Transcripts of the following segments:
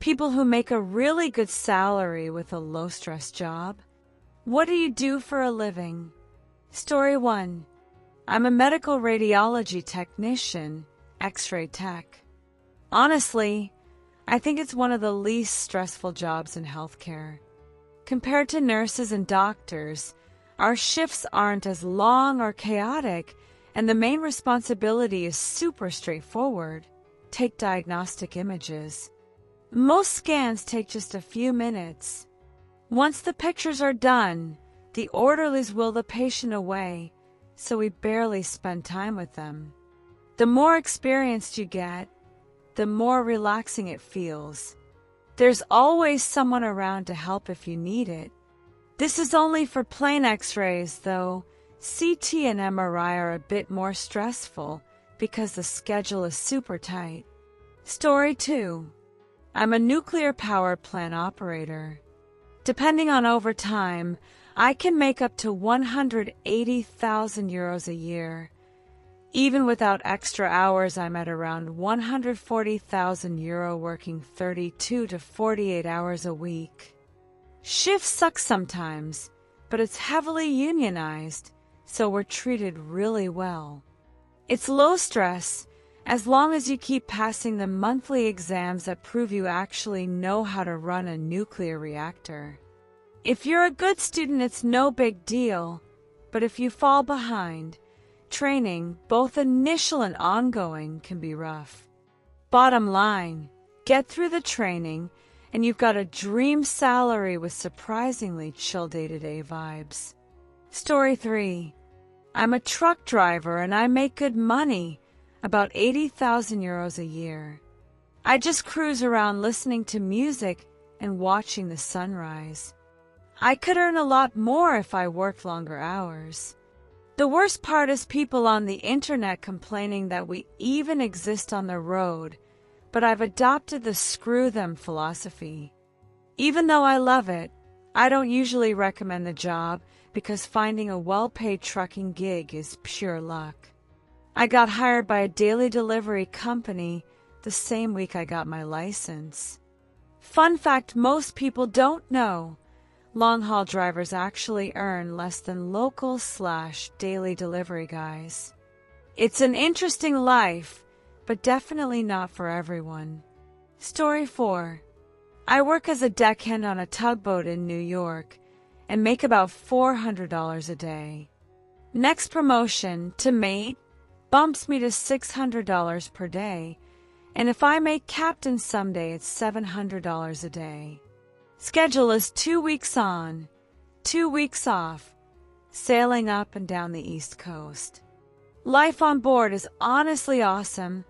people who make a really good salary with a low-stress job. What do you do for a living? Story 1. I'm a medical radiology technician, X-ray tech. Honestly, I think it's one of the least stressful jobs in healthcare. Compared to nurses and doctors, our shifts aren't as long or chaotic, and the main responsibility is super straightforward. Take diagnostic images. Most scans take just a few minutes. Once the pictures are done, the orderlies wheel the patient away, so we barely spend time with them. The more experienced you get, the more relaxing it feels. There's always someone around to help if you need it. This is only for plain X-rays, though CT and MRI are a bit more stressful because the schedule is super tight. Story 2. I'm a nuclear power plant operator. Depending on overtime, I can make up to 180,000 euros a year. Even without extra hours, I'm at around 140,000 euro working 32 to 48 hours a week. Shifts suck sometimes, but it's heavily unionized, so we're treated really well. It's low stress, as long as you keep passing the monthly exams that prove you actually know how to run a nuclear reactor. If you're a good student, it's no big deal, but if you fall behind, training, both initial and ongoing, can be rough. Bottom line, get through the training, and you've got a dream salary with surprisingly chill day-to-day vibes. Story 3. I'm a truck driver and I make good money, about 80,000 euros a year. I just cruise around listening to music and watching the sunrise. I could earn a lot more if I worked longer hours. The worst part is people on the internet complaining that we even exist on the road, but I've adopted the screw them philosophy. Even though I love it, I don't usually recommend the job because finding a well-paid trucking gig is pure luck. I got hired by a daily delivery company the same week I got my license. Fun fact most people don't know, long-haul drivers actually earn less than local/daily delivery guys. It's an interesting life, but definitely not for everyone. Story 4. I work as a deckhand on a tugboat in New York and make about $400 a day. Next promotion, to mate, bumps me to $600 per day, and if I make captain someday, it's $700 a day. Schedule is 2 weeks on, 2 weeks off, sailing up and down the East Coast. Life on board is honestly awesome.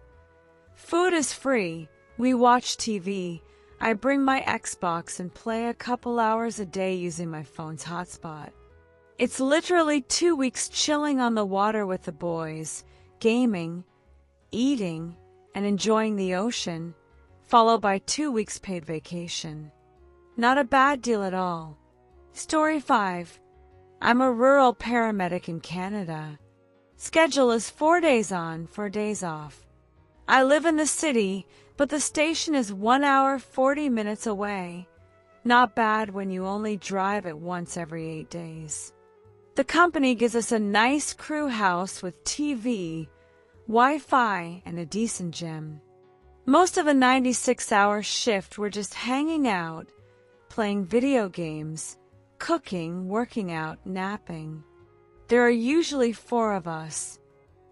Food is free, we watch TV, I bring my Xbox and play a couple hours a day using my phone's hotspot. It's literally 2 weeks chilling on the water with the boys, gaming, eating, and enjoying the ocean, followed by 2 weeks paid vacation. Not a bad deal at all. Story 5. I'm a rural paramedic in Canada. Schedule is 4 days on, 4 days off. I live in the city, but the station is 1 hour 40 minutes away. Not bad when you only drive it once every 8 days. The company gives us a nice crew house with TV, Wi-Fi, and a decent gym. Most of a 96-hour shift we're just hanging out, playing video games, cooking, working out, napping. There are usually 4 of us.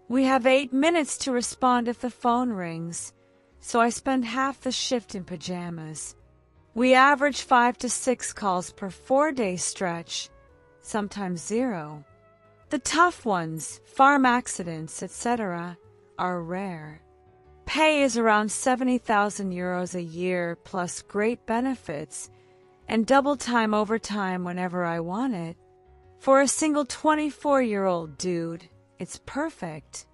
We have 8 minutes to respond if the phone rings, so I spend half the shift in pajamas. We average 5 to 6 calls per 4-day stretch, sometimes 0. The tough ones, farm accidents, etc., are rare. Pay is around 70,000 euros a year plus great benefits and double time overtime whenever I want it. For a single 24-year-old dude, it's perfect.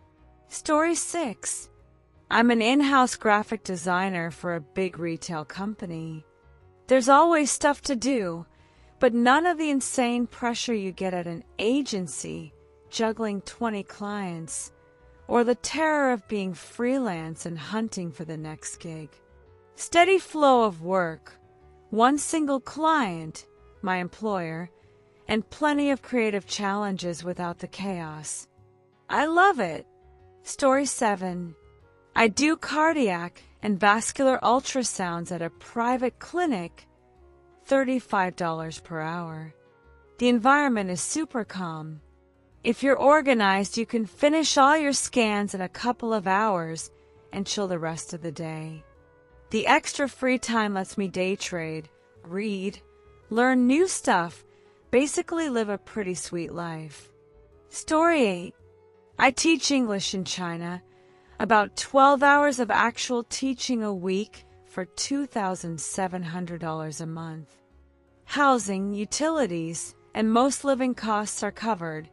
Story 6. I'm an in-house graphic designer for a big retail company. There's always stuff to do, but none of the insane pressure you get at an agency, juggling 20 clients, or the terror of being freelance and hunting for the next gig. Steady flow of work, one single client, my employer, and plenty of creative challenges without the chaos. I love it. Story 7. I do cardiac and vascular ultrasounds at a private clinic, $35 per hour. The environment is super calm. If you're organized, you can finish all your scans in a couple of hours and chill the rest of the day. The extra free time lets me day trade, read, learn new stuff, basically live a pretty sweet life. Story 8. I teach English in China, about 12 hours of actual teaching a week for $2,700 a month. Housing, utilities, and most living costs are covered,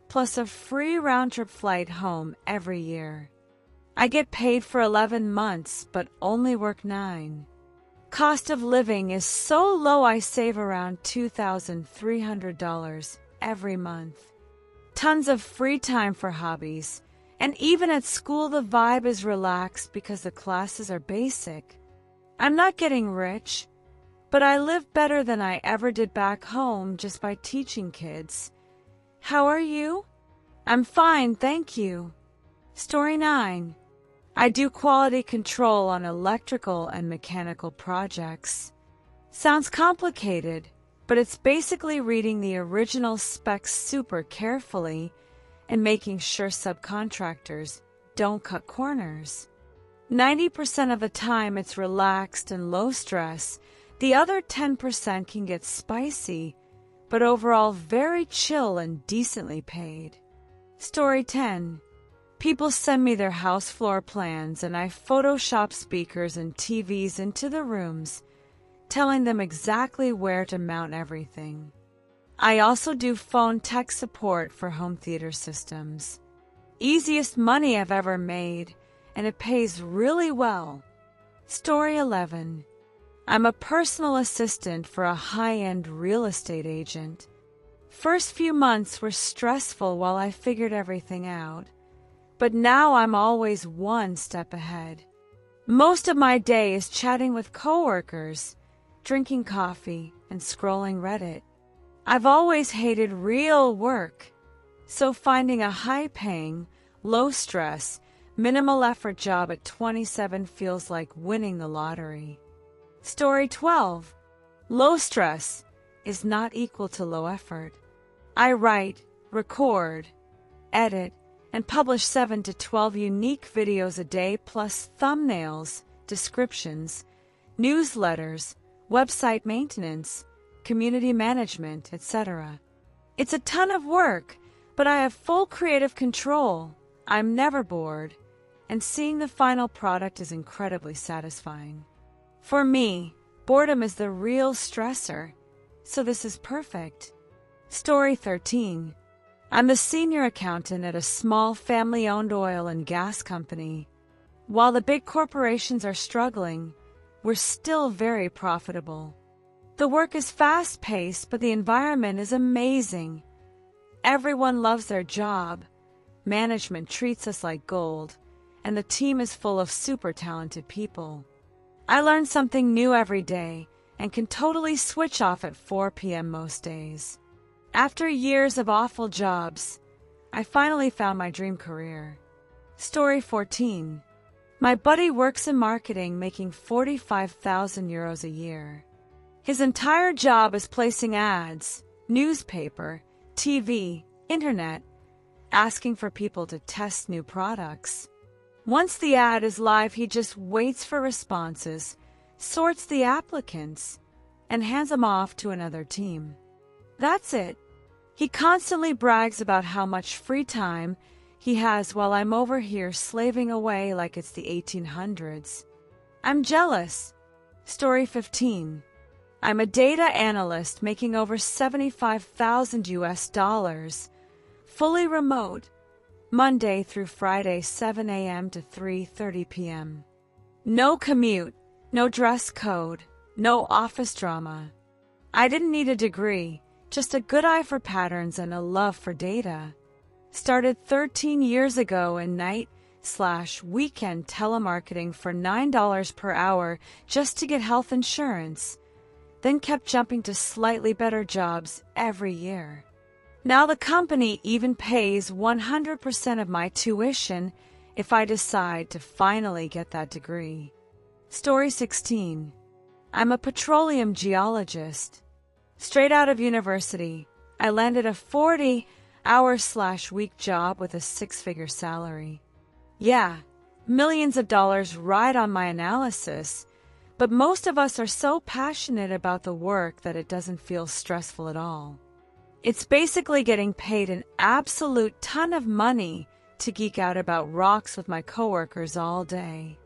plus a free round-trip flight home every year. I get paid for 11 months, but only work 9. Cost of living is so low I save around $2,300 every month. Tons of free time for hobbies, and even at school the vibe is relaxed because the classes are basic. I'm not getting rich, but I live better than I ever did back home just by teaching kids. How are you? I'm fine, thank you. Story 9. I do quality control on electrical and mechanical projects. Sounds complicated, but it's basically reading the original specs super carefully and making sure subcontractors don't cut corners. 90% of the time it's relaxed and low stress. The other 10% can get spicy, but overall very chill and decently paid. Story 10. People send me their house floor plans and I Photoshop speakers and TVs into the rooms, telling them exactly where to mount everything. I also do phone tech support for home theater systems. Easiest money I've ever made, and it pays really well. Story 11. I'm a personal assistant for a high-end real estate agent. First few months were stressful while I figured everything out, but now I'm always one step ahead. Most of my day is chatting with coworkers, drinking coffee, and scrolling Reddit. I've always hated real work, so finding a high-paying, low-stress, minimal-effort job at 27 feels like winning the lottery. Story 12. Low stress is not equal to low effort. I write, record, edit, and publish 7 to 12 unique videos a day plus thumbnails, descriptions, newsletters, website maintenance, community management, etc. It's a ton of work, but I have full creative control. I'm never bored, and seeing the final product is incredibly satisfying. For me, boredom is the real stressor, so this is perfect. Story 13. I'm the senior accountant at a small family-owned oil and gas company. While the big corporations are struggling, we're still very profitable. The work is fast-paced, but the environment is amazing. Everyone loves their job. Management treats us like gold, and the team is full of super talented people. I learn something new every day and can totally switch off at 4 p.m. most days. After years of awful jobs, I finally found my dream career. Story 14. My buddy works in marketing, making 45,000 euros a year. His entire job is placing ads, newspaper, TV, internet, asking for people to test new products. Once the ad is live, he just waits for responses, sorts the applicants, and hands them off to another team. That's it. He constantly brags about how much free time he has while I'm over here slaving away like it's the 1800s. I'm jealous. Story 15. I'm a data analyst making over 75,000 US, fully remote, Monday through Friday, 7 a.m. to 3:30 p.m. No commute, no dress code, no office drama. I didn't need a degree, just a good eye for patterns and a love for data. Started 13 years ago in night weekend telemarketing for $9 per hour just to get health insurance, then kept jumping to slightly better jobs every year. Now the company even pays 100% of my tuition if I decide to finally get that degree. Story 16. I'm a petroleum geologist. Straight out of university, I landed a 40-hour/week job with a 6-figure salary. Yeah, millions of dollars ride on my analysis, but most of us are so passionate about the work that it doesn't feel stressful at all. It's basically getting paid an absolute ton of money to geek out about rocks with my coworkers all day.